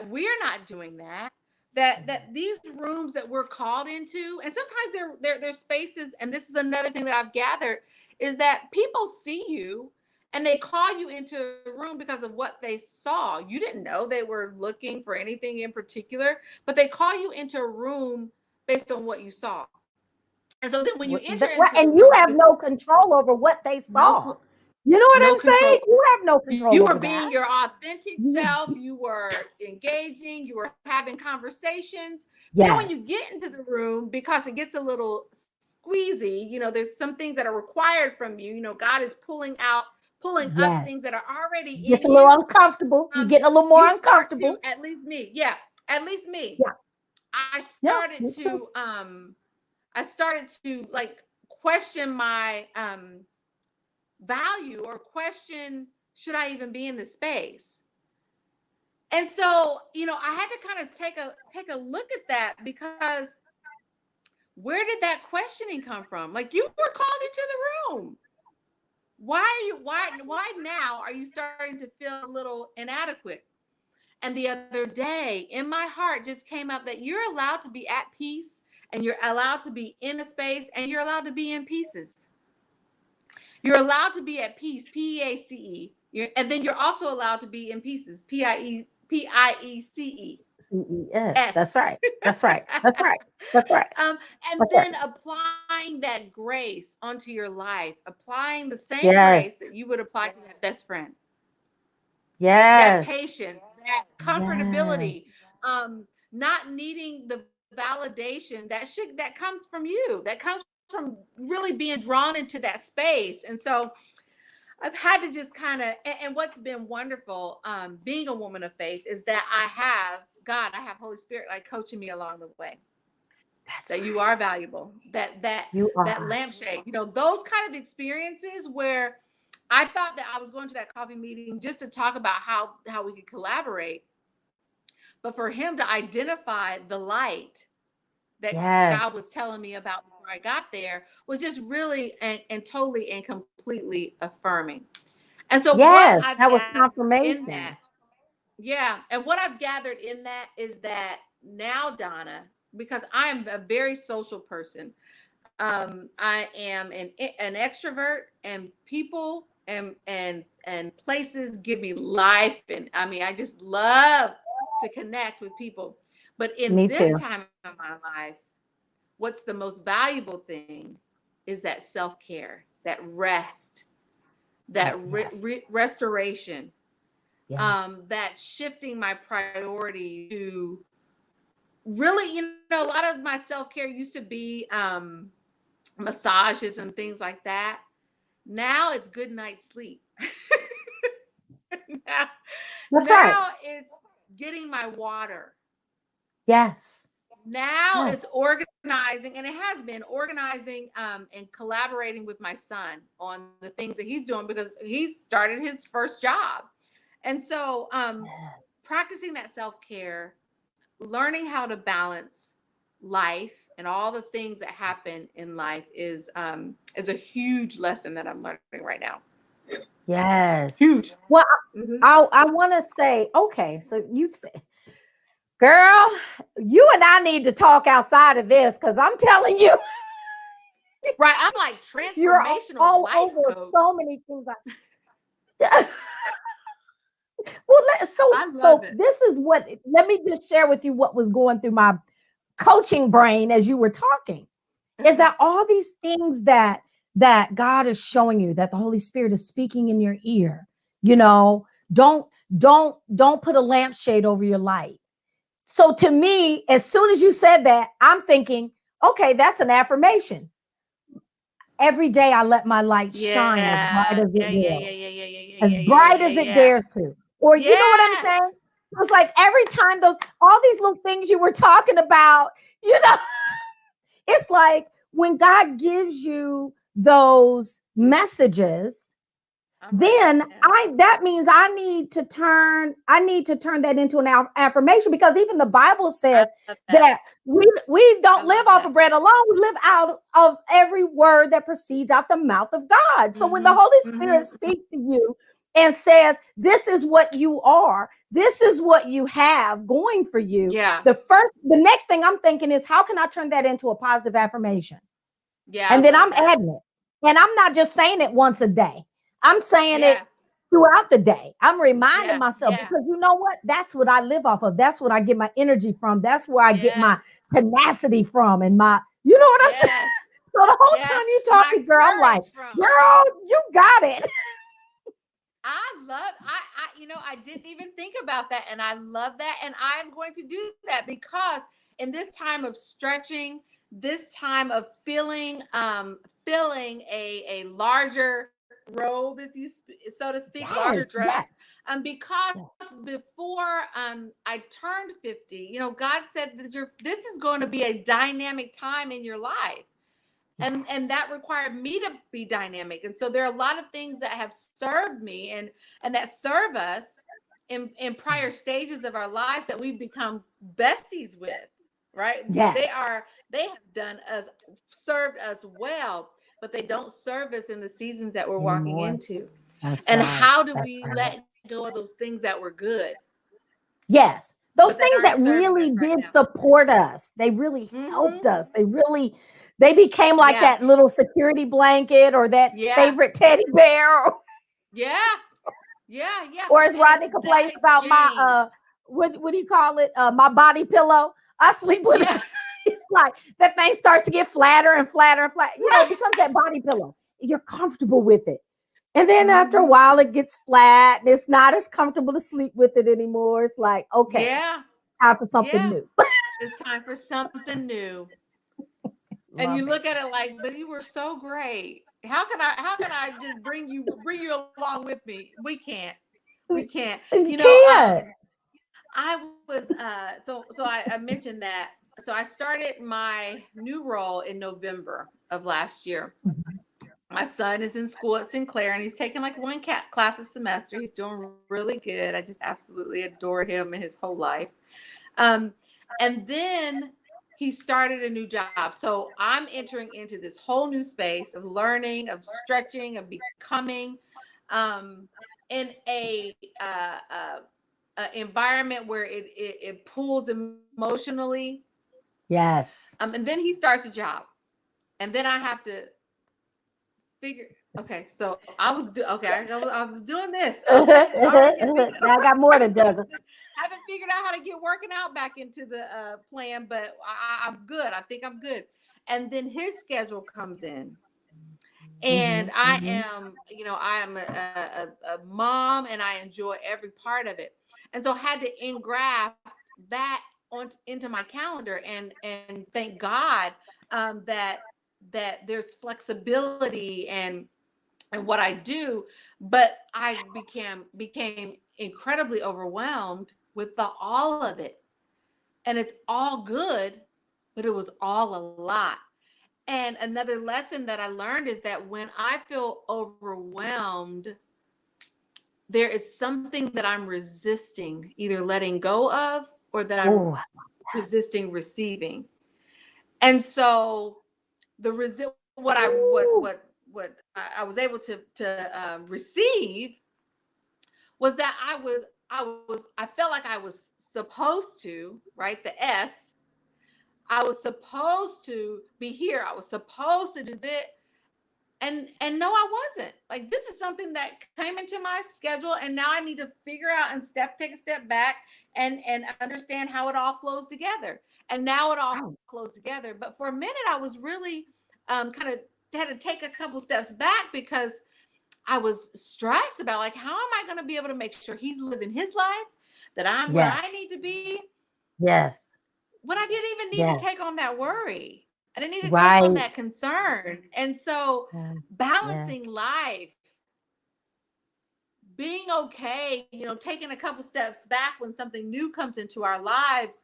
we're not doing that. That these rooms that we're called into, and sometimes they're spaces, and this is another thing that I've gathered, is that people see you and they call you into a room because of what they saw. You didn't know they were looking for anything in particular, but they call you into a room based on what you saw. And so then when you enter into and you have no control over what they saw. You know what No I'm saying? control. You have no control You were over that. being your authentic You- self. You were engaging. You were having conversations. Then when you Yes. get into the room, because it gets a little squeezy, there's some things that are required from you. God is pulling up Yes. things that are already Gets in a little you. uncomfortable. You're getting a little more You start to, uncomfortable. at least me, yeah, at least me. Yeah. I Yeah. started Me too. to like question my value, or question, should I even be in this space? And so, I had to kind of take a look at that, because where did that questioning come from? Like, you were called into the room. Why now are you starting to feel a little inadequate? And the other day, in my heart just came up that you're allowed to be at peace, and you're allowed to be in a space, and you're allowed to be in pieces. You're allowed to be at peace, PEACE. And then you're also allowed to be in pieces, PIECE. CES. S. That's right. That's right. That's right. That's right. And That's right. then applying that grace onto your life, applying the same Yes. grace that you would apply to that best friend, that Yes. patience, that Yes. comfortability, not needing the validation that comes from you, that comes from really being drawn into that space. And so I've had to just kind of, and what's been wonderful, being a woman of faith, is that I have Holy Spirit like coaching me along the way. That's That right. you are valuable. You That are. lampshade. Those kind of experiences where I thought that I was going to that coffee meeting just to talk about how we could collaborate, but for him to identify the light that Yes. God was telling me about before I got there was just really and totally and completely affirming. And so what Yes. I've That was gathered in that, confirmation. yeah, and what I've gathered in that is that now, Donna, because I'm a very social person, I am an extrovert, and people and places give me life, and I mean, I just love to connect with people. But in Me this too. time of my life, what's the most valuable thing is that self-care, that rest, that Yes. restoration, Yes. that shifting my priority to really, a lot of my self-care used to be massages and things like that. Now it's good night sleep. now, That's right. now it's getting my water. Yes. Now Yes. it's organizing, and it has been organizing and collaborating with my son on the things that he's doing, because he's started his first job. And so practicing that self-care, learning how to balance life and all the things that happen in life is a huge lesson that I'm learning right now. Yes. Huge. Well, Mhm. I want to say, okay, so you've said, girl, you and I need to talk outside of this, because I'm telling you, Right. I'm like you're transformational all life over coach. so many things. Well, so I love so it. this is what. Let me just share with you what was going through my coaching brain as you were talking. Is that all these things that God is showing you, that the Holy Spirit is speaking in your ear? You know, don't don't put a lampshade over your light. So to me, as soon as you said that, I'm thinking, okay, that's an affirmation. Every day I let my light shine as bright Yeah. as it Yeah. Yeah. will, Yeah. Yeah. Yeah. Yeah. as Yeah. Yeah. Yeah. bright Yeah. as it Yeah. dares to. Or you know what I'm Yes. saying? It was like every time all these little things you were talking about, you know, it's like when God gives you those messages, I'm writing then it down. that means I need to turn that into an affirmation, because even the Bible I says love that. that we I don't live love off that. of bread alone. We live out of every word that proceeds out the mouth of God. So when the Mm-hmm. Holy Spirit Mm-hmm. speaks to you and says, this is what you are, this is what you have going for you, Yeah. the next thing I'm thinking is, how can I turn that into a positive affirmation? Yeah. I And then love I'm that. adding it. And I'm not just saying it once a day. I'm saying it Yeah. throughout the day. I'm reminding Yeah. myself, Yeah. because you know what? That's what I live off of. That's what I get my energy from. That's where I get my Yes. tenacity from, and you know what I'm saying? Yes. So the whole Yes. time you My talking, girl, I'm like, courage from. girl, you got it. I didn't even think about that. And I love that. And I'm going to do that because in this time of stretching, this time of filling a larger robe, if you so to speak, larger Yes, dress. yes, Because yes, before I turned 50, God said that this is going to be a dynamic time in your life. And yes. that required me to be dynamic. And so there are a lot of things that have served me and that serve us in prior stages of our lives that we've become besties with, right? Yes. They have served us well, but they don't serve us in the seasons that we're walking Anymore. into. That's And right. how do That's we right. let go of those things that were good Yes. Those but that things that aren't serving us really right did now? support us. They really helped Mm-hmm. us. They became like Yeah. that little security blanket or that Yeah. favorite teddy bear. Yeah. Yeah. Yeah. Or as And it's Rodney that complains about my exchange. what do you call it? My body pillow. I sleep with it. Yeah. It's like that thing starts to get flatter and flatter and flat. You know, it Right. becomes that body pillow. You're comfortable with it. And then after a Mm-hmm. while it gets flat and it's not as comfortable to sleep with it anymore. It's like, okay, Yeah. time for something Yeah. new. It's time for something new. And you Love look it. at it like, but you were so great. How can I just bring you along with me? We can't. We can't. You You know, can't. I was I mentioned that. So I started my new role in November of last year. My son is in school at Sinclair and he's taking like one class a semester. He's doing really good. I just absolutely adore him and his whole life. Um, and then he started a new job. So I'm entering into this whole new space of learning, of stretching, of becoming um, in a environment where it pulls emotionally. Yes. And then he starts a job. And then I have to figure. Okay, so I was doing this. Okay, all right. Now I got more to juggle. Haven't figured out how to get working out back into the plan, but I'm good. I think I'm good. And then his schedule comes in, and Mhm, mhm. I am a mom, and I enjoy every part of it. And so I had to engraft that into my calendar, and thank God that there's flexibility and what I do, but I became incredibly overwhelmed with all of it. And it's all good, but it was all a lot. And another lesson that I learned is that when I feel overwhelmed, there is something that I'm resisting, either letting go of or that I'm Oh, resisting receiving. And so the what I was able to receive was that I felt like I was supposed to, right, the S, I was supposed to be here, I was supposed to do this, and no, I wasn't. Like, this is something that came into my schedule, and now I need to figure out and take a step back and understand how it all flows together. And now it all wow. flows together. But for a minute, I was really kind of had to take a couple steps back because I was stressed about, like, how am I going to be able to make sure he's living his life, that I'm where Yes. I need to be, Yes. when I didn't even need to Yes. take on that worry. I didn't need to take on Right. that concern. And so Yeah. Yeah. balancing life, being okay, taking a couple steps back when something new comes into our lives,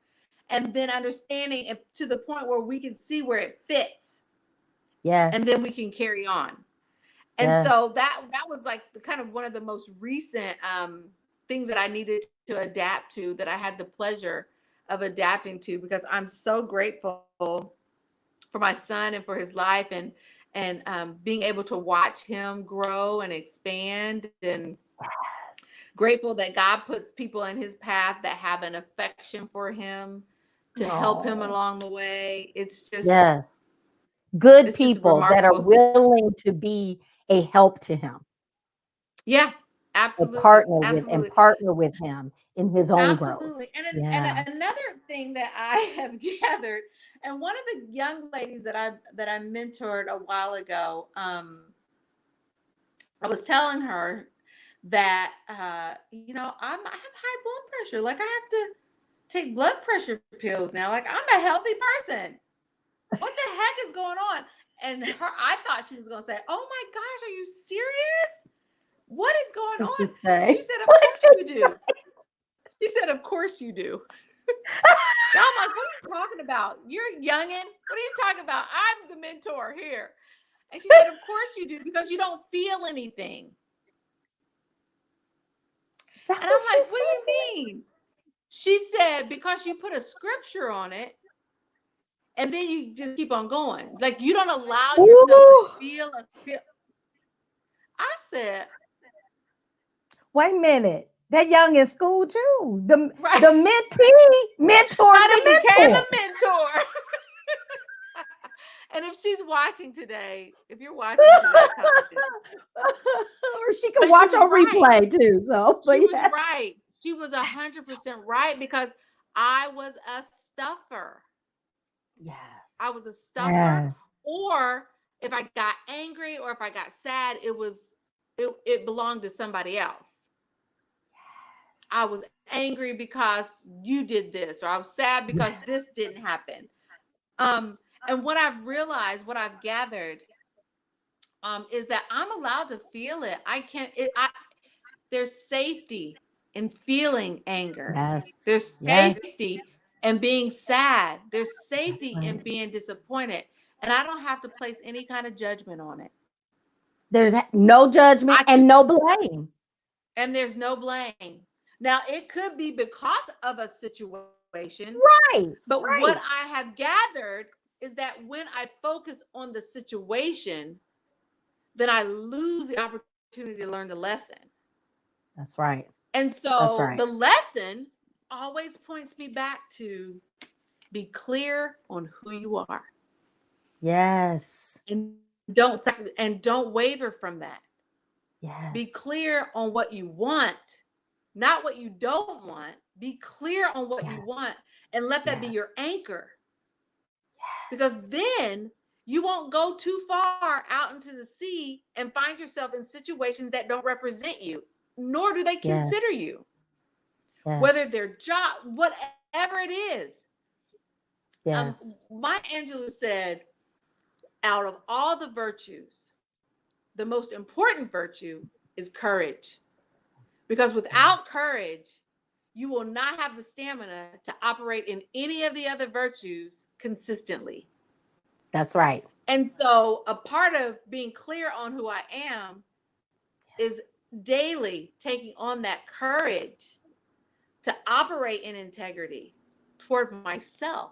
and then understanding it to the point where we can see where it fits, and then Yes. we can carry on. And Yes. so that was like the kind of one of the most recent things that I needed to adapt to, that I had the pleasure of adapting to, because I'm so grateful for my son and for his life, and being able to watch him grow and expand, and grateful that God puts people in his path that have an affection for him to help him Oh, along the way. yes. Good It's just a people that are remarkable thing. willing to be a help to him Yeah, and absolutely, absolutely. partner with him in his own growth. Absolutely. And Yeah. another thing that I have gathered, and one of the young ladies that I mentored a while ago, I was telling her that I have high blood pressure. Like I have to take blood pressure pills now. Like I'm a healthy person. What the heck is going on? And I thought she was going to say, "Oh my gosh, are you serious? What is going What on?" did she say? She said, "Of What did course she you do." She said, "Of course you do." Now I'm like, "What are you talking about? You're a youngin'. What are you talking about? I'm the mentor here." And she said, "Of course you do, because you don't feel anything." Is that And what I'm she like, "What do you said? mean?" She said, "Because you put a scripture on it, and then you just keep on going. Like you don't allow yourself to Ooh. feel." I said, Wait a minute. That young in school too. The "Right." mentee mentored I done the became mentor. a mentor. And if she's watching today, if you're watching today, comment. Or she can But she watch was on right. replay too. So, She but was yeah, right. She was that's so, 100% right, because I was a stuffer. yes, I was a stuffer. yes, Or if I got angry or if I got sad, it belonged to somebody else. I was angry because you did this, or I was sad because yes, this didn't happen. And what I've realized, what I've gathered, is that I'm allowed to feel it. I can't. There's safety in feeling anger. yes, There's yes. safety in being sad. There's That's safety in right. being disappointed, and I don't have to place any kind of judgment on it. There's no judgment I can, and no blame. and there's no blame. Now, it could be because of a situation, Right, but what right. I have gathered is that when I focus on the situation, then I lose the opportunity to learn the lesson. That's right. And That's so right. the lesson always points me back to be clear on who you are, Yes, and don't and don't waver from that. Be yes, clear on what you want, not what you don't want. Be clear on what you yes, want, and let that be yes, your anchor, because yes, then you won't go too far out into the sea and find yourself in situations that don't represent you, nor do they yes, consider you, whether yes, their job, whatever it is. yes. Maya Angelou said, out of all the virtues, the most important virtue is courage. Because without courage, you will not have the stamina to operate in any of the other virtues consistently. That's right. And so, a part of being clear on who I am is daily taking on that courage to operate in integrity toward myself,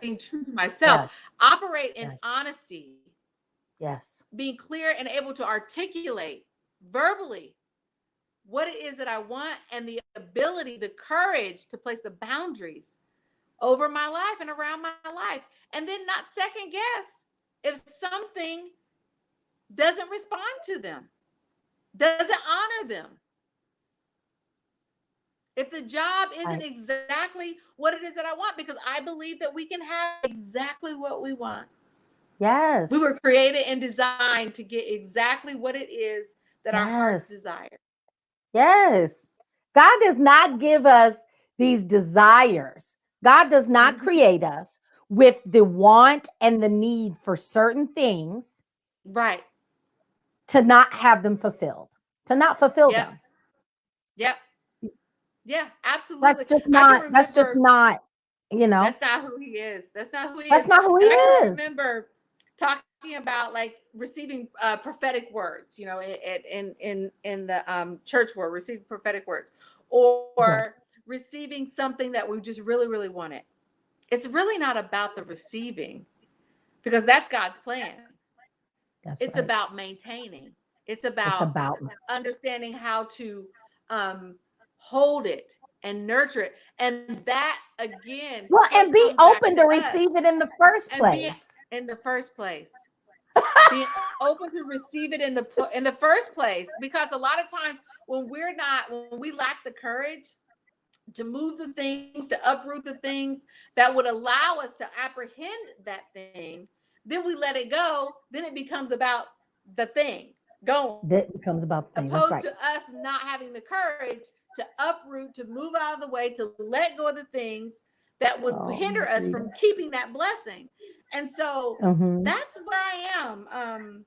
being Yes, true to myself, yes, operate in yes, honesty, yes, being clear and able to articulate verbally what it is that I want, and the ability, the courage to place the boundaries over my life and around my life. And then not second guess if something doesn't respond to them, doesn't honor them. If the job isn't right. exactly what it is that I want, because I believe that we can have exactly what we want. We Yes, were created and designed to get exactly what it is that our hearts yes, desire. yes. God does not give us these desires. God does not Mhm. create us with the want and the need for certain things Right. to not have them fulfilled, to not fulfill Yep. them. Yep. Yeah, absolutely. That's just not, That's not who he is. That's not who he that's is. not who he And I can is. remember talking about like receiving prophetic words, in the church world, receiving prophetic words, Yes, or receiving something that we just really, really wanted. It's really not about the receiving, because that's God's plan. that's It's right. about maintaining. It's It's about about, understanding how to um, hold it and nurture it. And that again well, still and be comes back open to to us, receive it in the first and being place. in the first place, being open to receive it in the first place. Because a lot of times when we lack the courage to move the things, to uproot the things that would allow us to apprehend that thing, then we let it go. Then it becomes about the thing. going, That becomes about the thing. That's opposed right. to us not having the courage to uproot, to move out of the way, to let go of the things that would Oh, hinder us sweetie. from keeping that blessing. And so Mm-hmm. that's where I am.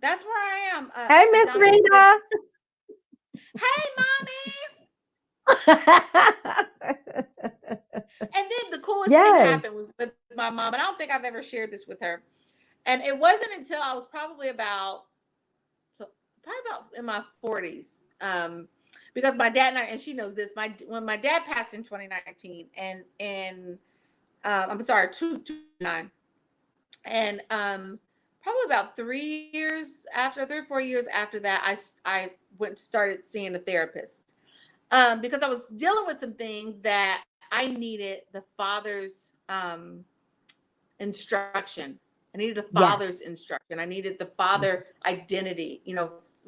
That's where I am, Hey, Miss Donna. Rita. Hey, mommy. And then the coolest thing Yes. happened with my mom, and I don't think I've ever shared this with her. And it wasn't until I was probably about in my 40s. Because my dad and she knows this. When my dad passed in 2019, and I'm sorry, 2009, and probably about 3 or 4 years after that, I went started seeing a therapist, because I was dealing with some things that I needed the father's instruction. I needed the Yes. father's instruction. I needed the father identity,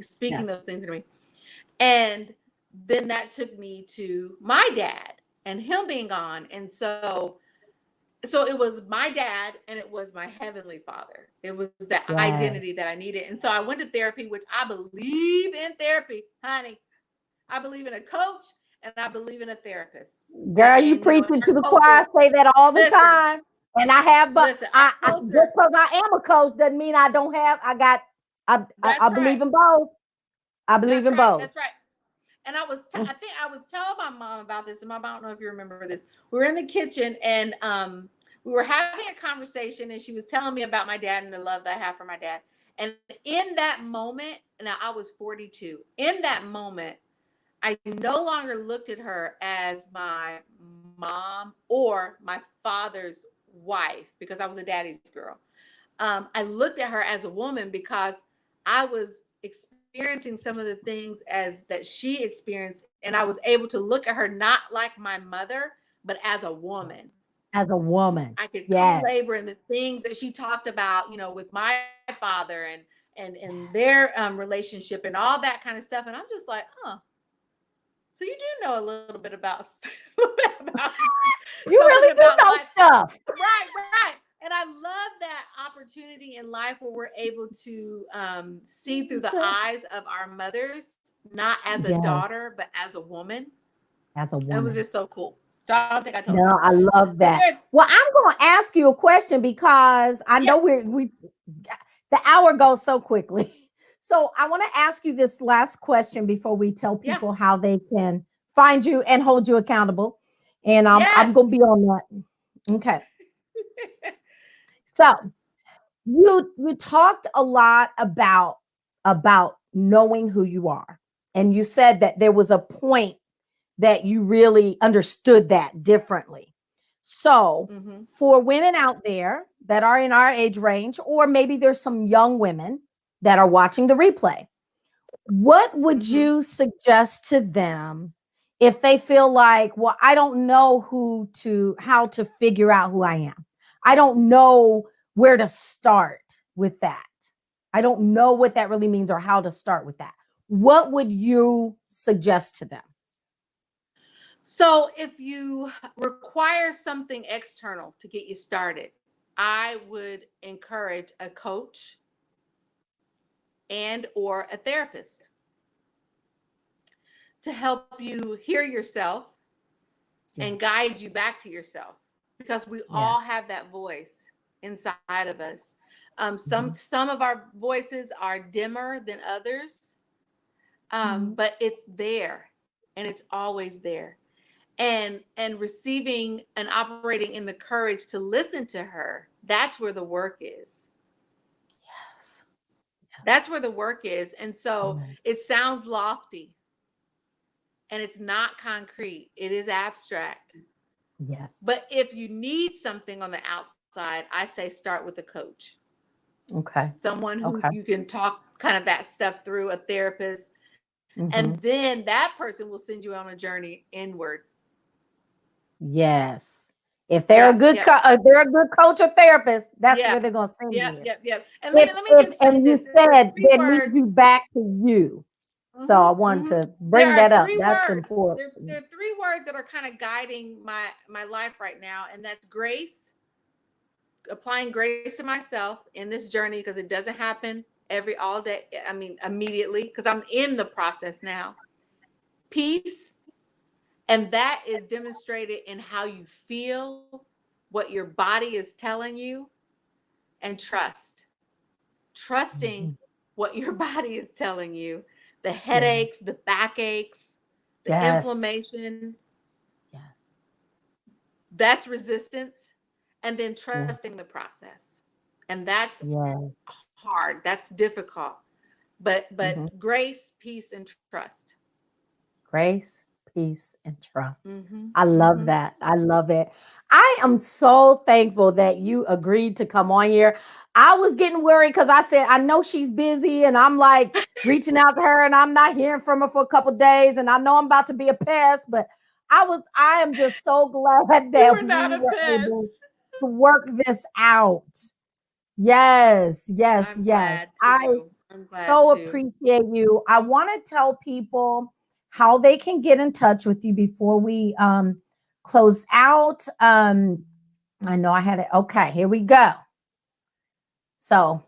speaking those Yes. things to me. And then that took me to my dad and him being gone. And so it was my dad and it was my heavenly father. It was that Yes. identity that I needed. And so I went to therapy, which I believe in therapy, honey. I believe in a coach and I believe in a therapist. Girl, you And in preaching to our the choir. culture, I say that all the listen, time. And I have, but listen, our I just culture, because I am a coach doesn't mean I don't have. I that's right. believe in both. I believe That's in right. both. That's right. And Mm. I think I was telling my mom about this. And my mom, I don't know if you remember this. We were in the kitchen and we were having a conversation, and she was telling me about my dad and the love that I have for my dad. And in that moment, now I was 42. In that moment, I no longer looked at her as my mom or my father's wife because I was a daddy's girl. I looked at her as a woman because I was experiencing some of the things as that she experienced, and I was able to look at her not like my mother, but as a woman. As a woman. I could Yes. co-labor in the things that she talked about, with my father and their relationship and all that kind of stuff. And I'm just like, oh, so you do know a little bit about You something really do about know life. stuff. Right, right. And I love that opportunity in life where we're able to see through the eyes of our mothers, not as a Yes, daughter, but as a woman. as a It was woman. just so cool. So I don't think I told you. No, I love But that. Well, I'm going to ask you a question because I yeah, know we the hour goes so quickly. So I want to ask you this last question before we tell yeah, people how they can find you and hold you accountable. And I'm yes. going to be on that. Okay. So you talked a lot about knowing who you are. And you said that there was a point that you really understood that differently. So, Mm-hmm, for women out there that are in our age range, or maybe there's some young women that are watching the replay, what would mm-hmm. you suggest to them if they feel like, well, I don't know how to figure out who I am? I don't know where to start with that. I don't know what that really means or how to start with that. What would you suggest to them? So if you require something external to get you started, I would encourage a coach and or a therapist to help you hear yourself and Yes. guide you back to yourself, because we Yeah. all have that voice inside of us. Mhm. Some of our voices are dimmer than others, Mhm. but it's there and it's always there. And receiving and operating in the courage to listen to her, that's where the work is. Yes. That's Yes. where the work is. And so Amen. it sounds lofty and it's not concrete, it is abstract. Yes. But if you need something on the outside, I say start with a coach, Okay. someone who Okay. you can talk kind of that stuff through, a therapist, and Mhm. then that person will send you on a journey inward. Yes. If they're a Yep, good yep, if they're a good coach or therapist, that's where yep, they're going to send yep, you. yep, yep. And If let me if just say and this: you there are said three they lead words. you back to you. So I Mm-hmm, want mm-hmm. to There bring are that up. three That's words. important. There are three words that are kind of guiding my life right now, and that's grace. Applying grace to myself in this journey, because it doesn't happen all day. I mean, immediately, because I'm in the process now. Peace. And that is demonstrated in how you feel, what your body is telling you, and trust. Trusting Mhm. what your body is telling you, the Yes. headaches, the backaches, the Yes. inflammation, Yes. that's resistance. And then Yes. trusting the process. And that's Yes. hard. That's difficult. Mhm. But grace, peace, and trust. Grace, peace, and trust. Mm-hmm. I love Mm-hmm. that. I love it. I am so thankful that you agreed to come on here. I was getting worried because I said, I know she's busy, and I'm like reaching out to her and I'm not hearing from her for a couple days. And I know I'm about to be a pest, but I am just so glad You that are not we a were able pest. to work this out. Yes, yes, I'm yes. glad I to. I'm glad so to. appreciate you. I want to tell people how they can get in touch with you before we close out. I know I had it. Okay, here we go. So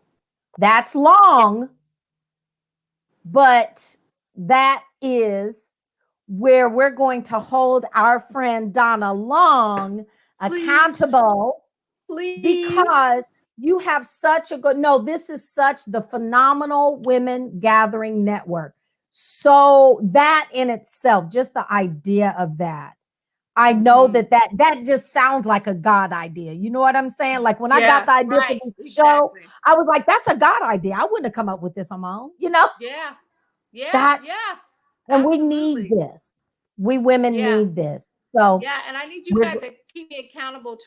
that's long, but that is where we're going to hold our friend Donna Long Please, accountable, please. because you have such a good, no, this is such the phenomenal women gathering network. So that in itself, just the idea of that, I know Mm-hmm. that just sounds like a God idea. You know what I'm saying? Like when I got Yeah, the idea for right. this show, Exactly. I was like, that's a God idea. I wouldn't have come up with this on my own. Yeah. Yeah. That's, Yeah. and we need Absolutely. this. We women Yeah. need this. So Yeah. And I need you we're, guys to keep me accountable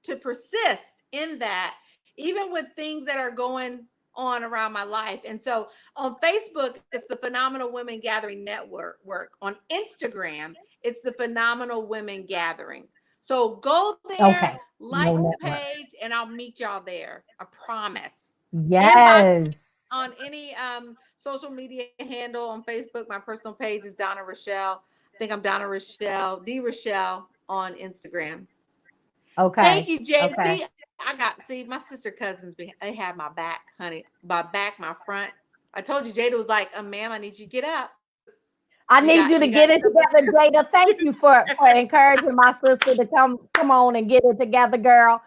to persist in that, even with things that are going on around my life. And so on Facebook, it's the Phenomenal Women Gathering Network. Work on Instagram, it's the Phenomenal Women Gathering. So go there, okay. like No the network. page, and I'll meet y'all there. I promise. Inbox me Yes. on any social media handle. On Facebook, my personal page is Donna Rochelle. I think I'm Donna Rochelle, D Rochelle on Instagram. Thank Okay. you, Jada. Okay. See, my sister cousins, they have my back, honey. My back, my front. I told you, Jada was like, ma'am, I need you to get up. I You need got you to you got get it something. together, Jada. Thank you for encouraging my sister to come on and get it together, girl.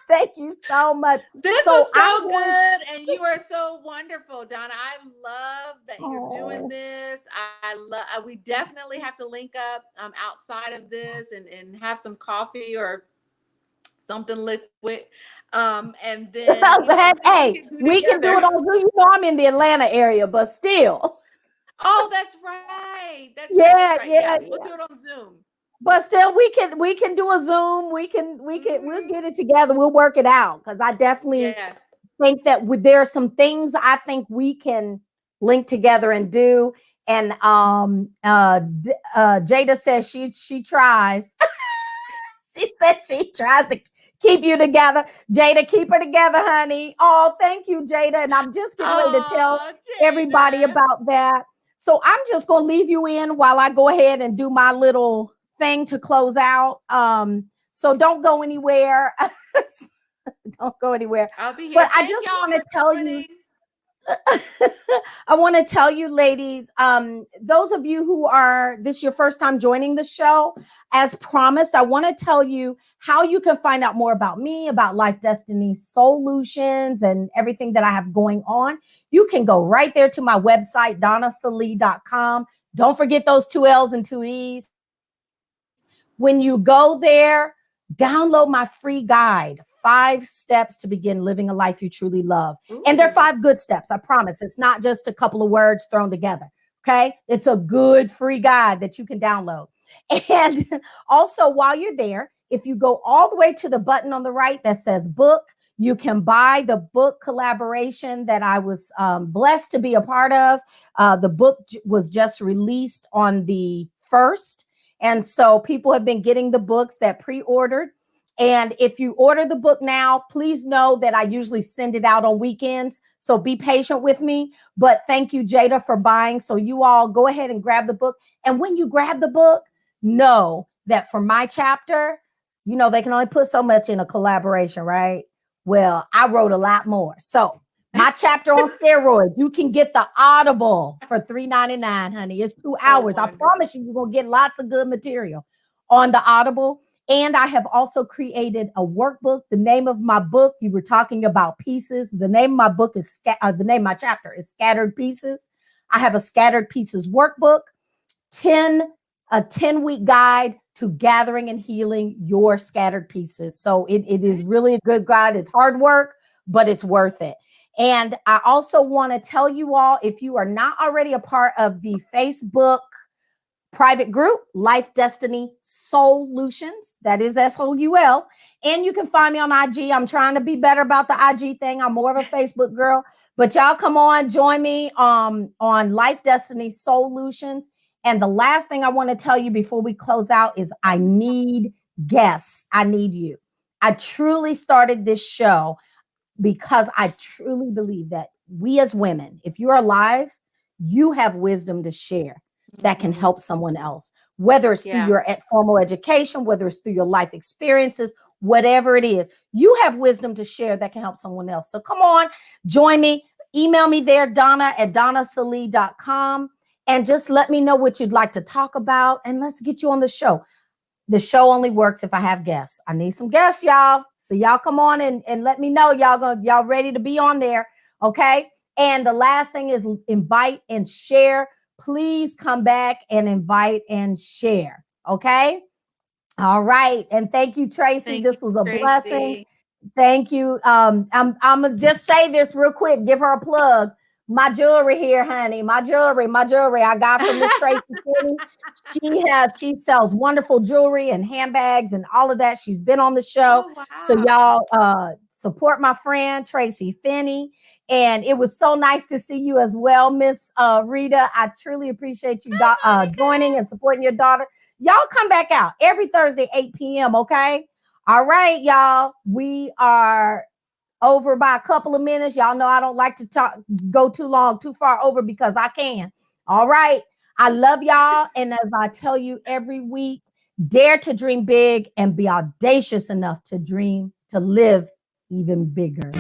Thank you so much. This So was I'm so going. good, and you are so wonderful, Donna. I love that you're doing Oh, this. I love. We definitely have to link up outside of this and have some coffee or something liquid, and then see what we hey, can do we can do together. it on Zoom. You know I'm in the Atlanta area, but still. Oh, that's right. That's right. Yeah, Yeah, yeah, we'll yeah. do it on Zoom. But still, we can do a Zoom. We'll Hmm. get it together. We'll work it out, because I definitely Yes. think that there are some things I think we can link together and do. And Jada says she tries. She said she tries to keep you together. Jada, keep her together, honey. Oh, thank you, Jada. And I'm just getting ready to tell Oh, everybody Jada. about that. So I'm just gonna leave you in while I go ahead and do my little thing to close out. So don't go anywhere. Don't go anywhere. I'll be But here. I Thank just y'all want for to tell you, joining. I want to tell you, ladies, those of you who are this your first time joining the show, as promised, I want to tell you how you can find out more about me, about Life Destiny Solutions, and everything that I have going on. You can go right there to my website, donnasalee.com. Don't forget those two L's and two E's. When you go there, download my free guide, 5 steps to begin living a life you truly love. And they're Ooh. 5 good steps. I promise. It's not just a couple of words thrown together. Okay. It's a good free guide that you can download. And also, while you're there, if you go all the way to the button on the right that says book, you can buy the book collaboration that I was blessed to be a part of. The book was just released on the 1st. And so people have been getting the books that pre-ordered. And if you order the book now, please know that I usually send it out on weekends. So be patient with me. But thank you, Jada, for buying. So you all go ahead and grab the book. And when you grab the book, know that for my chapter, they can only put so much in a collaboration, right? Well, I wrote a lot more. So my chapter on steroids, you can get the Audible for $3.99, honey. It's 2 hours. I promise you, you're going to get lots of good material on the Audible. And I have also created a workbook. The name of my book, you were talking about pieces. The name of my book is, the name of my chapter is Scattered Pieces. I have a Scattered Pieces workbook, a 10-week guide to gathering and healing your scattered pieces. So it is really a good guide. It's hard work, but it's worth it. And I also want to tell you all, if you are not already a part of the Facebook private group, Life Destiny Solutions, that is SOUL. And you can find me on IG. I'm trying to be better about the IG thing. I'm more of a Facebook girl, but y'all come on, join me on Life Destiny Solutions. And the last thing I want to tell you before we close out is I need guests. I need you. I truly started this show because I truly believe that we as women, if you're alive, you have wisdom to share that can help someone else, whether it's through your formal education, whether it's through your life experiences, whatever it is, you have wisdom to share that can help someone else. So come on, join me, email me there, Donna@donnasalee.com, and just let me know what you'd like to talk about. And let's get you on the show. The show only works if I have guests. I need some guests, y'all. So y'all come on and let me know y'all ready to be on there. Okay. And the last thing is invite and share. Please come back and invite and share. Okay. All right. And thank you, Tracy. This was a blessing. Thank you. I'm gonna just say this real quick. Give her a plug. My jewelry here, honey. My jewelry I got from Miss Tracy. She sells wonderful jewelry and handbags and all of that. She's been on the show. Oh, wow. So y'all support my friend Tracy Finney. And it was so nice to see you as well, Miss Rita. I truly appreciate you joining and supporting your daughter. Y'all come back out every Thursday, 8 p.m. Okay. All right, y'all. We are over by a couple of minutes. Y'all know I don't like to go too far over because I can. All right. I love y'all. And as I tell you every week, dare to dream big and be audacious enough to dream to live even bigger.